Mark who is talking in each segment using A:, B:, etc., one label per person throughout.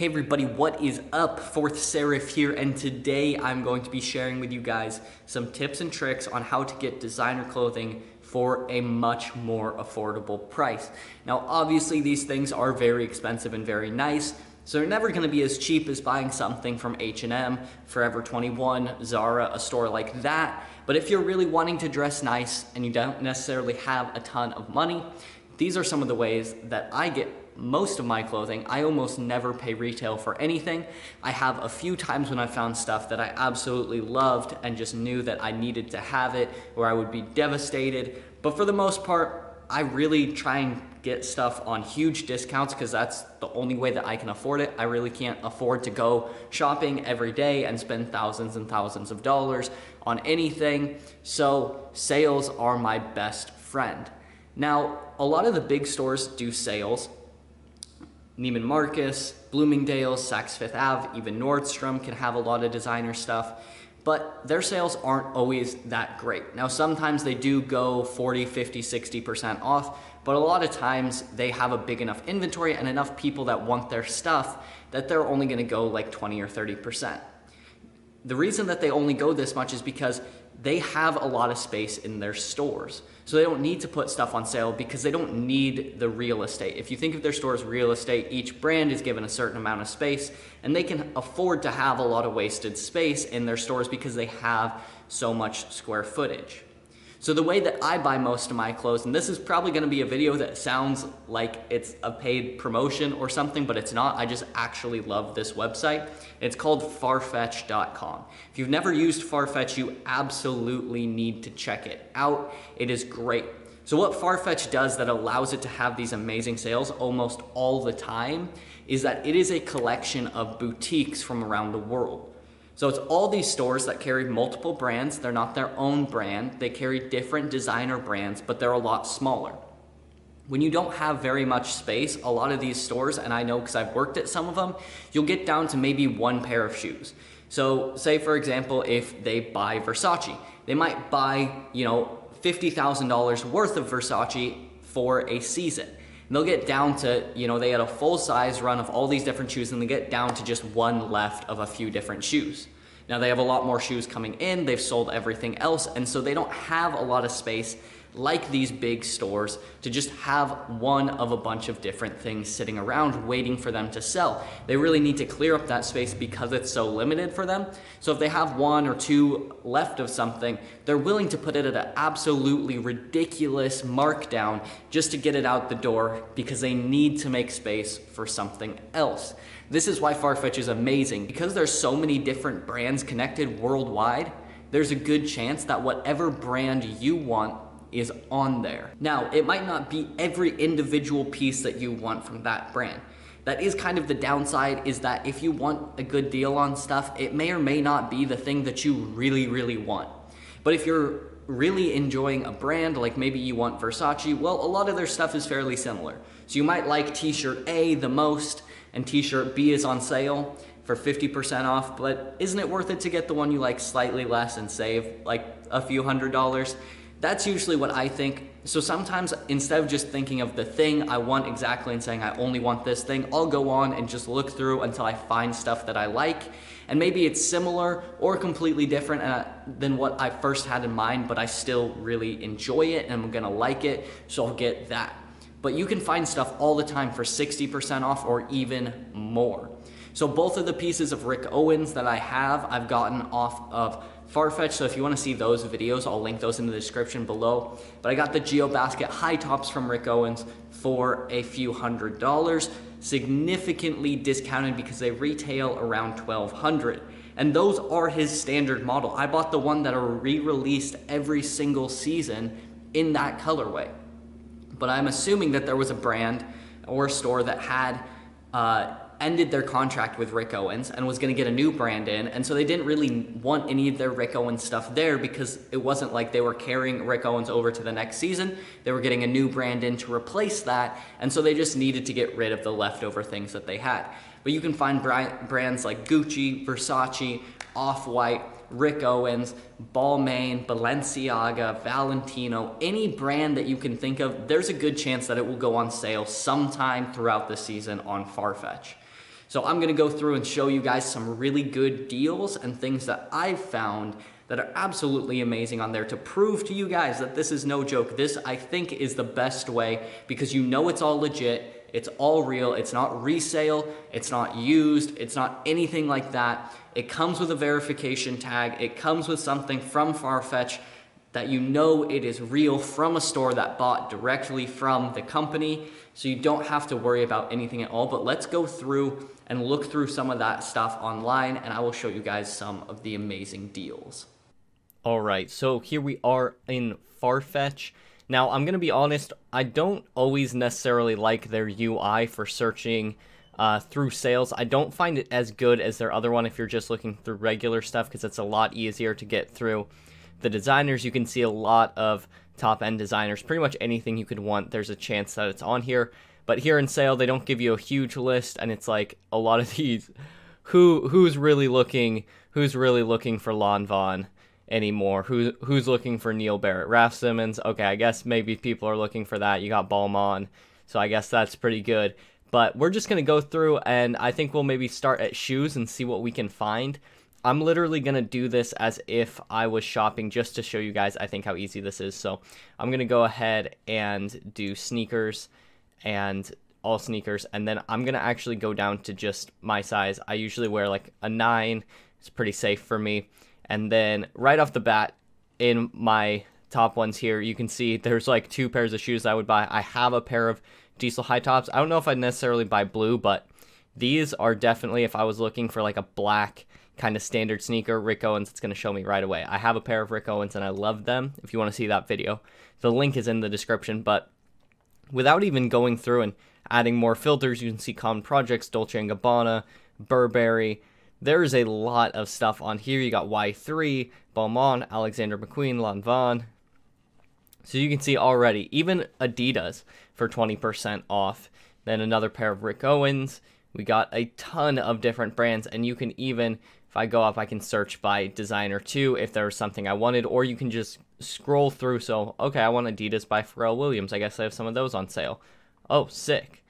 A: Hey everybody, what is up? Fourth Serif here, and today I'm going to be sharing with you guys some tips and tricks on how to get designer clothing for a much more affordable price. Now obviously these things are very expensive and very nice, so they're never going to be as cheap as buying something from H&M, Forever 21, Zara, a store like that. But if you're really wanting to dress nice and you don't necessarily have a ton of money, these are some of the ways that I get most of my clothing. I almost never pay retail for anything. I have a few times when I found stuff that I absolutely loved and just knew that I needed to have it or I would be devastated. But for the most part, I really try and get stuff on huge discounts because that's the only way that I can afford it. I really can't afford to go shopping every day and spend thousands and thousands of dollars on anything. So sales are my best friend. Now, a lot of the big stores do sales. Neiman Marcus, Bloomingdale's, Saks Fifth Ave, even Nordstrom can have a lot of designer stuff, but their sales aren't always that great. Now sometimes they do go 40, 50, 60% off, but a lot of times they have a big enough inventory and enough people that want their stuff that they're only gonna go like 20 or 30%. The reason that they only go this much is because they have a lot of space in their stores. So they don't need to put stuff on sale because they don't need the real estate. If you think of their store as real estate, each brand is given a certain amount of space and they can afford to have a lot of wasted space in their stores because they have so much square footage. So the way that I buy most of my clothes, and this is probably gonna be a video that sounds like it's a paid promotion or something, but it's not. I just actually love this website. It's called Farfetch.com. If you've never used Farfetch, you absolutely need to check it out. It is great. So what Farfetch does that allows it to have these amazing sales almost all the time is that it is a collection of boutiques from around the world. So it's all these stores that carry multiple brands. They're not their own brand. They carry different designer brands, but they're a lot smaller. When you don't have very much space, a lot of these stores, and I know because I've worked at some of them, you'll get down to maybe one pair of shoes. So say for example, if they buy Versace, they might buy, $50,000 worth of Versace for a season. And they'll get down to, they had a full size run of all these different shoes and they get down to just one left of a few different shoes. Now they have a lot more shoes coming in, they've sold everything else, and so they don't have a lot of space like these big stores to just have one of a bunch of different things sitting around waiting for them to sell. They really need to clear up that space because it's so limited for them. So if they have one or two left of something, they're willing to put it at an absolutely ridiculous markdown just to get it out the door because they need to make space for something else. This is why Farfetch is amazing. Because there's so many different brands connected worldwide, there's a good chance that whatever brand you want is on there. Now, it might not be every individual piece that you want from that brand. That is kind of the downside, is that if you want a good deal on stuff, it may or may not be the thing that you really, really want. But if you're really enjoying a brand, like maybe you want Versace, well, a lot of their stuff is fairly similar. So you might like t-shirt A the most, and t-shirt B is on sale for 50% off, but isn't it worth it to get the one you like slightly less and save like a few $100s? That's usually what I think. So sometimes instead of just thinking of the thing I want exactly and saying I only want this thing, I'll go on and just look through until I find stuff that I like. And maybe it's similar or completely different than what I first had in mind, but I still really enjoy it and I'm gonna like it, so I'll get that. But you can find stuff all the time for 60% off or even more. So both of the pieces of Rick Owens that I have, I've gotten off of Farfetch, so if you want to see those videos, I'll link those in the description below. But I got the GeoBasket high tops from Rick Owens for a few $100s, significantly discounted because they retail around $1,200. And those are his standard model. I bought the one that are re-released every single season in that colorway. But I'm assuming that there was a brand or a store that had ended their contract with Rick Owens and was gonna get a new brand in, and so they didn't really want any of their Rick Owens stuff there because it wasn't like they were carrying Rick Owens over to the next season. They were getting a new brand in to replace that, and so they just needed to get rid of the leftover things that they had. But you can find brands like Gucci, Versace, Off-White, Rick Owens, Balmain, Balenciaga, Valentino, any brand that you can think of, there's a good chance that it will go on sale sometime throughout the season on Farfetch. So I'm gonna go through and show you guys some really good deals and things that I've found that are absolutely amazing on there to prove to you guys that this is no joke. This, I think, is the best way because you know it's all legit, it's all real, it's not resale, it's not used, it's not anything like that. It comes with a verification tag, it comes with something from Farfetch that you know it is real from a store that bought directly from the company, so you don't have to worry about anything at all. But let's go through and look through some of that stuff online, and I will show you guys some of the amazing deals.
B: Alright, so here we are in Farfetch. Now, I'm going to be honest, I don't always necessarily like their UI for searching through sales. I don't find it as good as their other one if you're just looking through regular stuff, because it's a lot easier to get through. The designers, you can see a lot of top-end designers. Pretty much anything you could want, there's a chance that it's on here. But here in sale, they don't give you a huge list, and it's like a lot of these. Who's really looking for Lon Von anymore? Who's looking for Neil Barrett? Raf Simons? Okay, I guess maybe people are looking for that. You got Balmain, so I guess that's pretty good. But we're just going to go through, and I think we'll maybe start at shoes and see what we can find. I'm literally going to do this as if I was shopping just to show you guys, I think, how easy this is. So I'm going to go ahead and do sneakers and all sneakers, and then I'm going to actually go down to just my size. I usually wear like a 9. It's pretty safe for me. And then right off the bat, in my top ones here, you can see there's like 2 pairs of shoes I would buy. I have a pair of Diesel high tops. I don't know if I'd necessarily buy blue, but these are definitely, if I was looking for like a black kind of standard sneaker, Rick Owens, it's going to show me right away. I have a pair of Rick Owens and I love them. If you want to see that video, the link is in the description. But without even going through and adding more filters, you can see Common Projects, Dolce & Gabbana, Burberry. There's a lot of stuff on here. You got Y3, Balmain, Alexander McQueen, Lon Von. So you can see already, even Adidas for 20% off. Then another pair of Rick Owens. We got a ton of different brands, and you can even, if I go up, I can search by designer too if there was something I wanted, or you can just scroll through. So, okay, I want Adidas by Pharrell Williams. I guess I have some of those on sale. Oh, sick.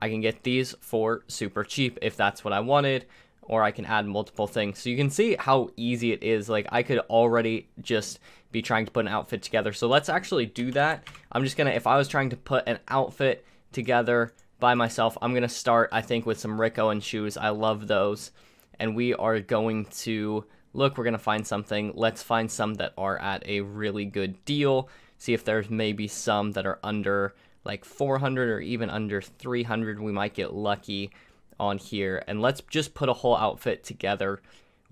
B: I can get these for super cheap if that's what I wanted, or I can add multiple things. So you can see how easy it is. Like, I could already just be trying to put an outfit together. So let's actually do that. I'm just gonna, if I was trying to put an outfit together by myself, I'm gonna start, I think, with some Rick Owens shoes. I love those. And we are going to look, we're gonna find something. Let's find some that are at a really good deal. See if there's maybe some that are under like 400 or even under 300. We might get lucky on here. And let's just put a whole outfit together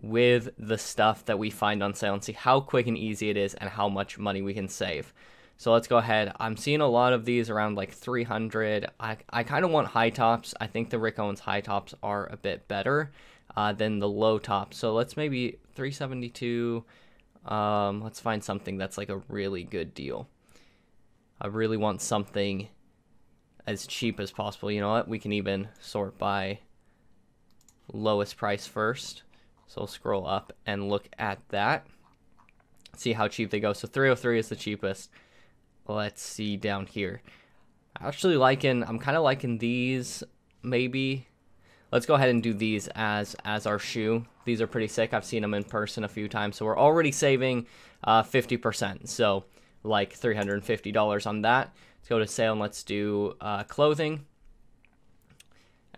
B: with the stuff that we find on sale and see how quick and easy it is and how much money we can save. So let's go ahead. I'm seeing a lot of these around like 300. I kind of want high tops. I think the Rick Owens high tops are a bit better than the low tops. So let's maybe 372. Let's find something that's like a really good deal. I really want something as cheap as possible. You know what? We can even sort by lowest price first. So we'll scroll up and look at that. See how cheap they go. So 303 is the cheapest. Let's see down here. I'm kind of liking these, maybe. Let's go ahead and do these as our shoe. These are pretty sick. I've seen them in person a few times. So we're already saving 50%. So like $350 on that. Let's go to sale and let's do clothing.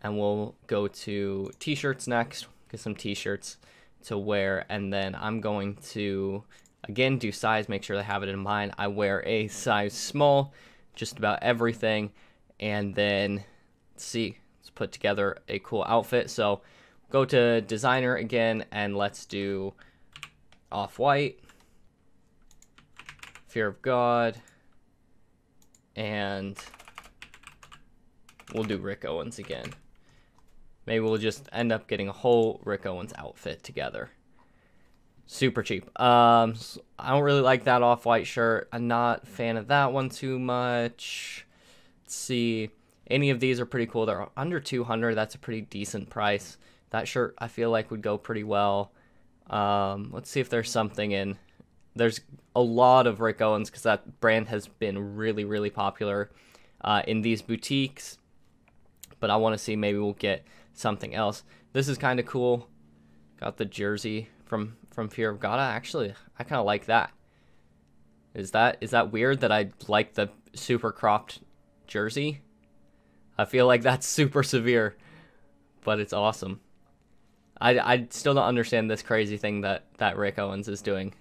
B: And we'll go to t-shirts next. Get some t-shirts to wear. And then I'm going to, again, do size. Make sure they have it in mind. I wear a size small, just about everything. And then, let's see. Let's put together a cool outfit. So go to designer again, and let's do off-white, fear of God, and we'll do Rick Owens again. Maybe we'll just end up getting a whole Rick Owens outfit together. Super cheap. I don't really like that off-white shirt. I'm not a fan of that one too much. Let's see. Any of these are pretty cool. They're under 200. That's a pretty decent price. That shirt, I feel like, would go pretty well. Let's see if there's something in. There's a lot of Rick Owens because that brand has been really, really popular in these boutiques. But I want to see, maybe we'll get something else. This is kind of cool. Got the jersey from Fear of God. Actually, I kind of like that. Is that weird that I like the super cropped jersey? I feel like that's super severe, but it's awesome. I still don't understand this crazy thing that Rick Owens is doing.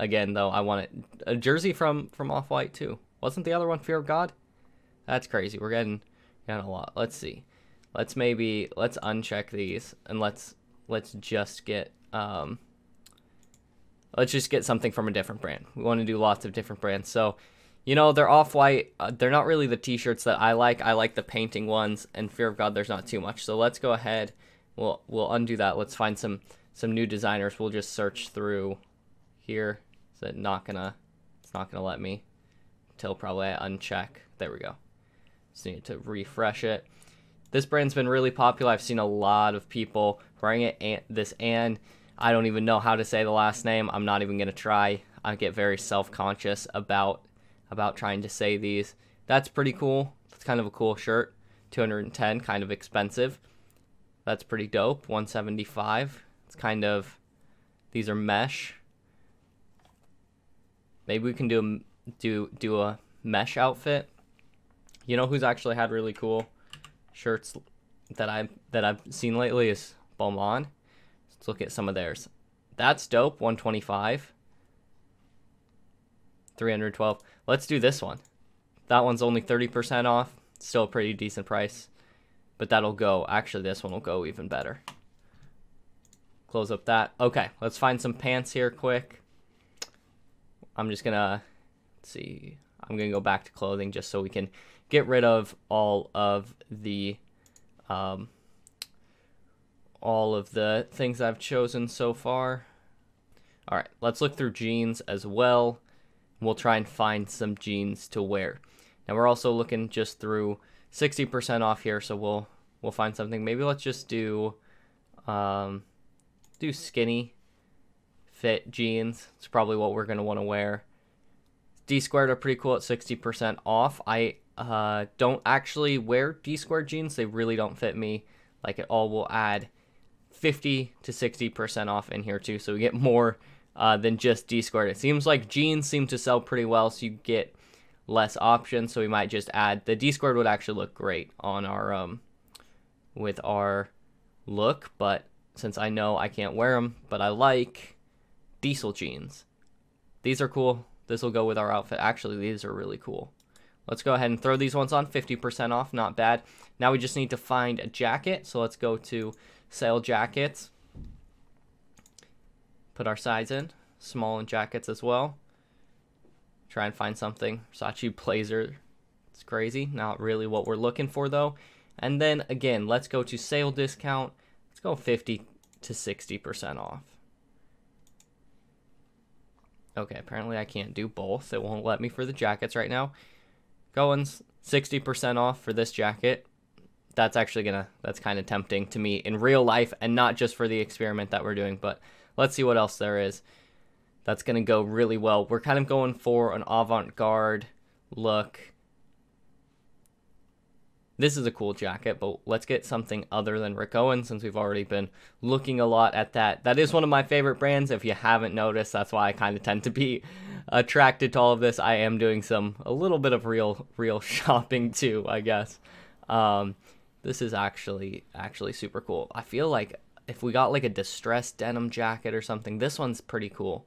B: Again, though, I want a jersey from Off-White too. Wasn't the other one Fear of God? That's crazy. We're getting a lot. Let's see. Let's uncheck these and let's just get something from a different brand. We want to do lots of different brands. So, they're Off-White. They're not really the t-shirts that I like. I like the painting ones, and Fear of God, there's not too much. So let's go ahead. We'll undo that. Let's find some new designers. We'll just search through here. It's not gonna let me until probably I uncheck. There we go. Just need to refresh it. This brand's been really popular. I've seen a lot of people wearing it. And I don't even know how to say the last name. I'm not even gonna try. I get very self-conscious about trying to say these. That's pretty cool. That's kind of a cool shirt. 210, kind of expensive. That's pretty dope. 175. It's kind of, these are mesh. Maybe we can do a mesh outfit. You know who's actually had really cool shirts that I've seen lately is Balmain. Let's look at some of theirs. That's dope. 125. 312. Let's do this one. That one's only 30% off. Still a pretty decent price. But that'll go. Actually, this one will go even better. Close up that. Okay, let's find some pants here quick. I'm just gonna see. I'm gonna go back to clothing just so we can get rid of all of the things I've chosen so far. All right, let's look through jeans as well. We'll try and find some jeans to wear. Now we're also looking just through 60% off here, so we'll find something. Maybe let's just do skinny fit jeans. It's probably what we're gonna want to wear. D squared are pretty cool at 60% off. I don't actually wear D squared jeans. They really don't fit me like at all. We'll add 50 to 60% off in here too, so we get more than just D squared. It seems like jeans seem to sell pretty well, so you get less options, so we might just add the D squared. Would actually look great on our with our look, but since I know I can't wear them, but I like diesel jeans. These are cool. This will go with our outfit. Actually, these are really cool. Let's go ahead and throw these ones on. 50% off, not bad. Now we just need to find a jacket, so let's go to sale jackets. Put our size in, small in jackets as well. Try and find something. Versace blazer. It's crazy. Not really what we're looking for though. And then again, let's go to sale discount. Let's go 50 to 60% off. Okay, apparently I can't do both. It won't let me for the jackets right now. Owens, 60% off for this jacket. That's actually that's kind of tempting to me in real life and not just for the experiment that we're doing, but let's see what else there is. That's going to go really well. We're kind of going for an avant-garde look. This is a cool jacket, but let's get something other than Rick Owens since we've already been looking a lot at that. That is one of my favorite brands. If you haven't noticed, that's why I kind of tend to be attracted to all of this. I am doing a little bit of real shopping too, I guess. This is actually super cool. I feel like if we got like a distressed denim jacket or something, this one's pretty cool.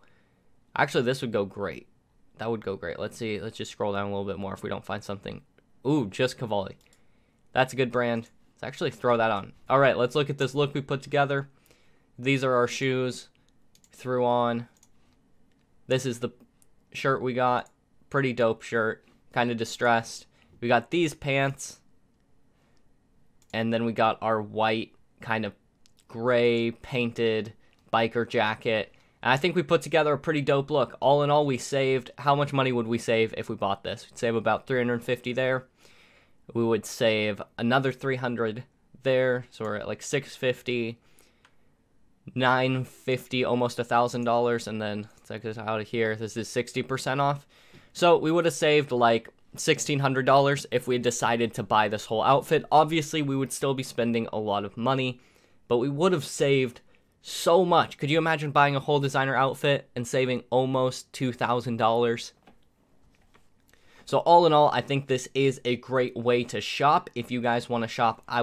B: Actually, this would go great. That would go great. Let's see. Let's just scroll down a little bit more if we don't find something. Ooh, just Cavalli. That's a good brand. Let's actually throw that on. All right, let's look at this look we put together. These are our shoes. Threw on. This is the shirt we got. Pretty dope shirt. Kind of distressed. We got these pants. And then we got our white kind of gray painted biker jacket. And I think we put together a pretty dope look. All in all, we saved, how much money would we save if we bought this? We'd save about $350 there. We would save another $300 there. So we're at like $650, $950, almost $1,000. And then let's take this out of here. This is 60% off. So we would have saved like $1,600 if we had decided to buy this whole outfit. Obviously, we would still be spending a lot of money, but we would have saved so much. Could you imagine buying a whole designer outfit and saving almost $2,000? So all in all, I think this is a great way to shop. If you guys want to shop, I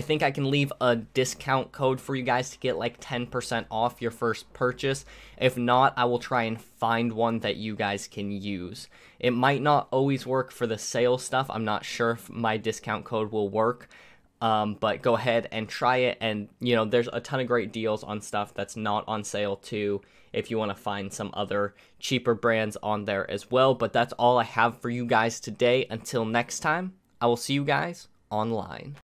B: think I can leave a discount code for you guys to get like 10% off your first purchase. If not, I will try and find one that you guys can use. It might not always work for the sale stuff. I'm not sure if my discount code will work. But go ahead and try it, and there's a ton of great deals on stuff that's not on sale too, if you want to find some other cheaper brands on there as well. But that's all I have for you guys today. Until next time, I will see you guys online.